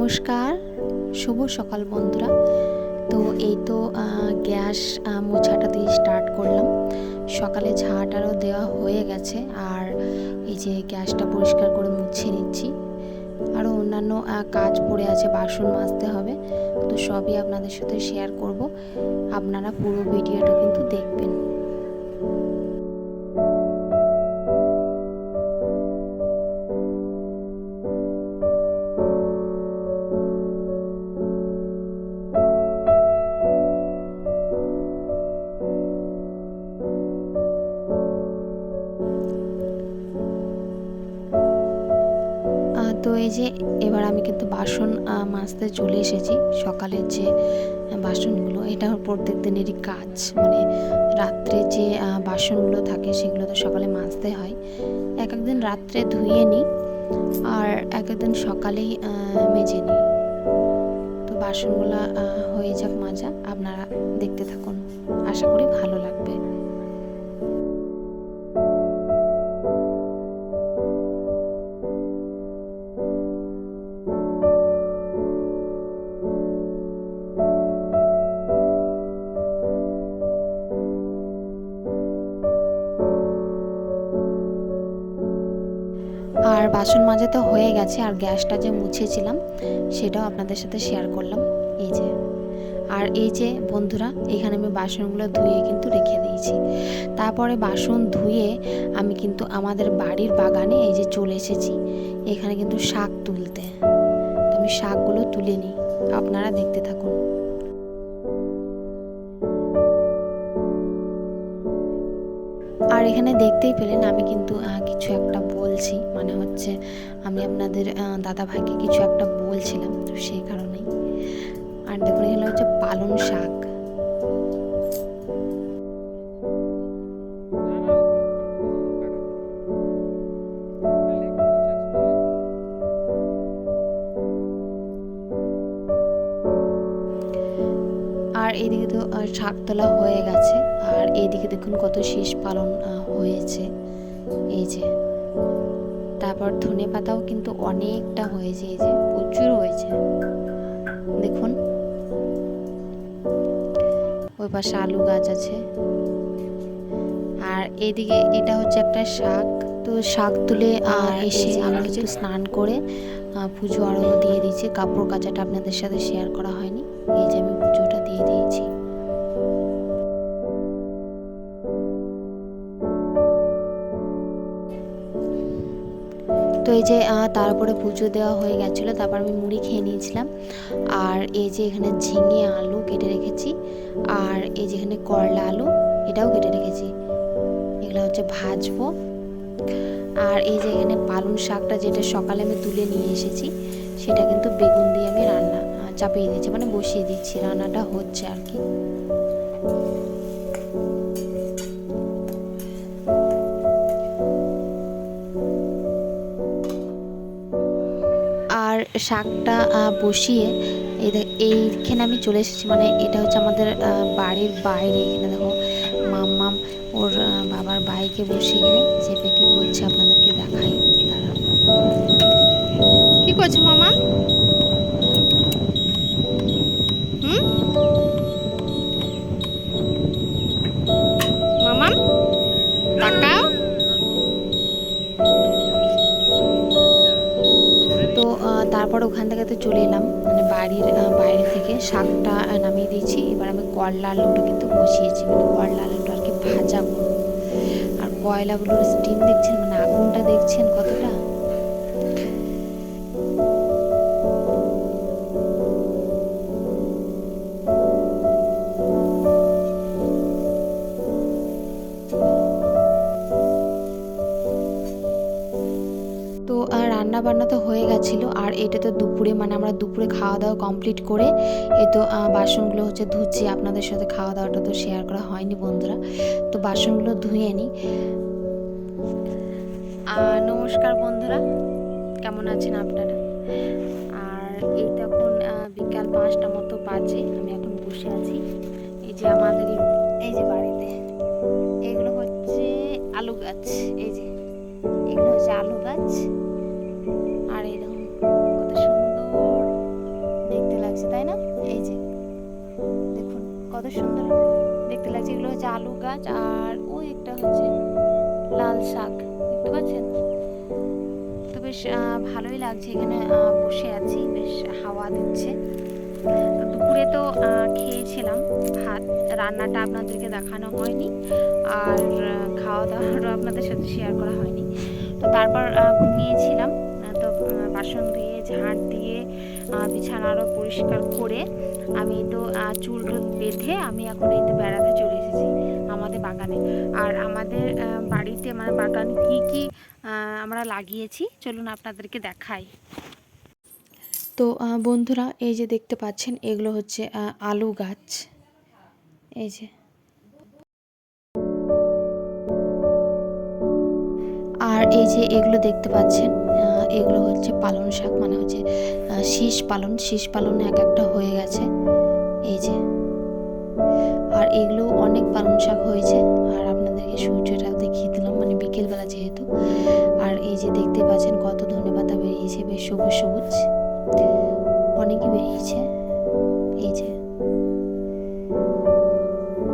নমস্কার, শুভ সকাল বন্ধুরা। তো এই তো গ্যাস মোছাটা দিয়ে স্টার্ট করলাম। সকালে ঝাঁটারও দেওয়া হয়ে গেছে, আর এই যে গ্যাসটা পরিষ্কার করে মুছে নিচ্ছি। আরও অন্যান্য কাজ পড়ে আছে, বাসন মাজতে হবে। তো সবই আপনাদের সাথে শেয়ার করব, আপনারা পুরো ভিডিওটা কিন্তু দেখবেন। তো এই যে এবার আমি কিন্তু বাসন মাজতে চলে এসেছি। সকালের যে বাসনগুলো, এটা প্রত্যেক দিনেরই কাজ। মানে রাত্রে যে বাসনগুলো থাকে সেগুলো তো সকালে মাজতে হয়। এক একদিন রাত্রে ধুয়ে নিই, আর এক একদিন সকালেই মেজে নিই। তো বাসনগুলো হয়ে যাক মাজা, আপনারা দেখতে থাকুন, আশা করি ভালো লাগবে। আর বাসন মাজা তো হয়ে গেছে, আর গ্যাসটা যে মুছেছিলাম সেটাও আপনাদের সাথে শেয়ার করলাম। এই যে, আর এই যে বন্ধুরা, এখানে আমি বাসনগুলো ধুয়ে কিন্তু রেখে দিয়েছি। তারপরে বাসন ধুয়ে আমি কিন্তু আমাদের বাড়ির বাগানে এই যে চলে এসেছি, এখানে কিন্তু শাক তুলতে। তো আমি শাকগুলো তুলে নিই, আপনারা দেখতে থাকুন। আর এখানে দেখতেই পেলেন আমি কিন্তু কিছু একটা বলছি, মানে হচ্ছে আমি আপনাদের দাদা ভাইকে কিছু একটা বলছিলাম, তো সেই কারণেই। আর দেখুন, এখানে হচ্ছে পালং শাক। আর এইদিকে তো শাক তোলা হয়ে গেছে, আর এইদিকে দেখুন কত শীষ পালন হয়েছে। এই যে, তারপর ধনে পাতাও কিন্তু অনেকটা হয়েছে, এই যে প্রচুর হয়েছে দেখুন। ওই পাশে আলু গাছ আছে, আর এইদিকে এটা হচ্ছে একটা শাক। তো শাক তুলে এসে আমি কিছু স্নান করে পুজো আরও দিয়ে দিয়েছি। কাপড় কাচাটা আপনাদের সাথে শেয়ার করা হয়নি, এই যে আমি পুজোটা দিয়ে দিয়েছি। তো এই যে তারপরে পুজো দেওয়া হয়ে গেছিলো, তারপর আমি মুড়ি খেয়ে নিয়েছিলাম। আর এই যে এখানে ঝিঙে আলু কেটে রেখেছি, আর এই যে এখানে করলা আলু এটাও কেটে রেখেছি, এগুলো হচ্ছে ভাজবো। আর এই যে এখানে পালং শাকটা যেটা সকালে আমি তুলে নিয়ে এসেছি, সেটা কিন্তু বেগুন দিয়ে আমি রান্না চাপিয়ে দিয়েছি, মানে বসিয়ে দিচ্ছি, রান্নাটা হচ্ছে আর কি। আর শাকটা বসিয়ে এইখানে আমি চলে এসেছি, মানে এটা হচ্ছে আমাদের বাড়ির বাইরে। এখানে দেখো মাম্মাম ওর বাবার বাইকে বসে গেলে চেপে কি করছে আপনাদেরকে দেখাই। দাঁড়া, কি করছো মামা? মামা তাকাও। তো তারপর ওখান থেকে তো চলে এলাম, মানে বাড়ির বাইরে থেকে শাকটা নামিয়ে দিয়েছি। এবার আমি করলা আলুটা কিন্তু বসিয়েছি, মানে করলা আলুটা আর কি ভাজাবো। আর কয়লাগুলোর স্টিম দেখছেন, মানে আগুনটা দেখছেন কতটা। তো রান্না বান্না তো হয়ে গেছিলো, আর এটা তো দুপুরে, মানে আমরা দুপুরে খাওয়া দাওয়া কমপ্লিট করে এই তো বাসনগুলো হচ্ছে ধুচ্ছি। আপনাদের সাথে খাওয়া দাওয়াটা তো শেয়ার করা হয়নি বন্ধুরা, তো বাসনগুলো ধুয়ে নিই। নমস্কার বন্ধুরা, কেমন আছেন আপনারা? আর এই তো এখন বিকাল 5টা মতো বাজে, আমি এখন বসে আছি এই যে আমাদের এই যে বাড়িতে। এগুলো হচ্ছে আলু গাছ, এই যে এগুলো হচ্ছে আলু গাছ। আর এই দেখুন কত সুন্দর কত সুন্দর দেখতে লাগছে। এগুলো হচ্ছে আলু গাছ, আর ওই একটা হচ্ছে লাল শাক, দেখতে পাচ্ছেন? তো বেশ ভালোই লাগছে, এখানে বসে আছি, বেশ হাওয়া দিচ্ছে। তো দুপুরে তো খেয়েছিলাম ভাত, রান্নাটা আপনাদেরকে দেখানো হয়নি, আর খাওয়া দাওয়ারও আপনাদের সাথে শেয়ার করা হয়নি। তো তারপর ঘুমিয়েছিলাম। তো বাসন ধুয়ে ঝাড় দিয়ে বিছানা আরও পরিষ্কার করে আমি তো চুল টুল বেঁধে আমি এখন এই তো বেড়াতে চলে এসেছি আমাদের বাগানে। আর আমাদের বাড়িতে মানে বাগান কি কি আমরা লাগিয়েছি চলুন আপনাদেরকে দেখাই। তো বন্ধুরা, এই যে দেখতে পাচ্ছেন এগুলো হচ্ছে আলু গাছ। এই যে, আর এই যে এগুলো দেখতে পাচ্ছেন এগুলো হচ্ছে পালং শাক, মানে হচ্ছে শীষ পালন এক একটা হয়ে গেছে। এই যে, আর এগুলো অনেক পালং শাক হয়েছে। আর আপনাদেরকে সূর্যটা দেখিয়ে দিলাম, মানে বিকেলবেলা যেহেতু। আর এই যে দেখতে পাচ্ছেন কত ধনেপাতা বেরিয়েছে, বেশ সবুজ সবুজ অনেকই বেরিয়েছে। এই যে,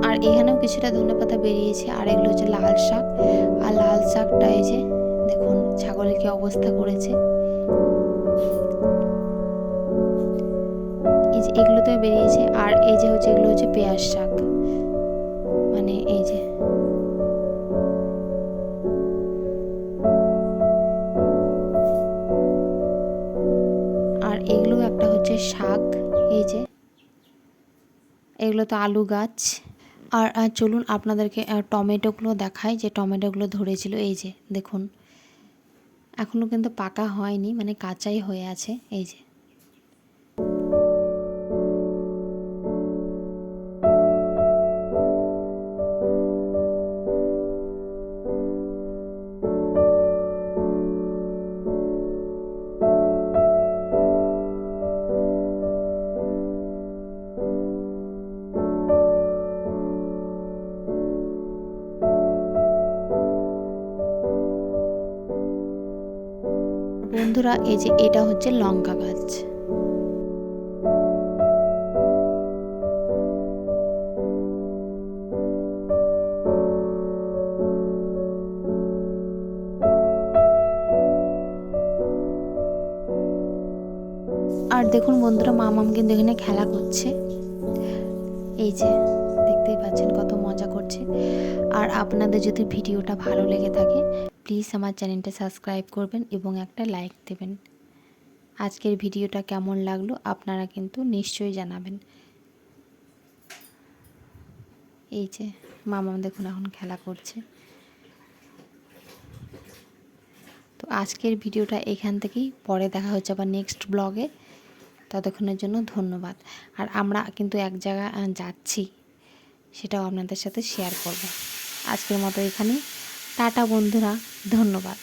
আর এখানেও কিছুটা ধনেপাতা বেরিয়েছে। আর এগুলো হচ্ছে লাল শাক, আর লাল শাকটা এই যে দেখুন ছাগলের কি অবস্থা করেছে। এই যে এগুলোতে বেরিয়েছে। আর এই যে হচ্ছে এগুলো হচ্ছে পেঁয়াজ শাক, মানে এই যে, আর এগুলো একটা হচ্ছে শাক। এই যে এগুলো তো আলু গাছ। আর চলুন আপনাদেরকে টমেটোগুলো দেখাই, যে টমেটোগুলো ধরেছিল। এই যে দেখুন এখনও কিন্তু পাকা হয়নি, মানে কাঁচাই হয়ে আছে। এই যে, বন্ধুরা এই যে এটা হচ্ছে লঙ্কা গাছ। আর দেখুন বন্ধুরা, মামাম কিন্তু এখানে খেলা করছে। এই যে দেখতেই পাচ্ছেন কত মজা করছে। আর আপনাদের যদি ভিডিওটা ভালো লেগে থাকে প্লিজ আমার চ্যানেলটা সাবস্ক্রাইব করবেন এবং একটা লাইক দেবেন। আজকের ভিডিওটা কেমন লাগলো আপনারা কিন্তু নিশ্চয়ই জানাবেন। এই যে মামাম দেখুন এখন খেলা করছে। তো আজকের ভিডিওটা এখান থেকেই, পরে দেখা হচ্ছে আবার নেক্সট ব্লগে। ততক্ষণের জন্য ধন্যবাদ। আর আমরা কিন্তু এক জায়গায় যাচ্ছি, সেটাও আপনাদের সাথে শেয়ার করব। আজকের মতো এখানেই টাটা বন্ধুরা, ধন্যবাদ।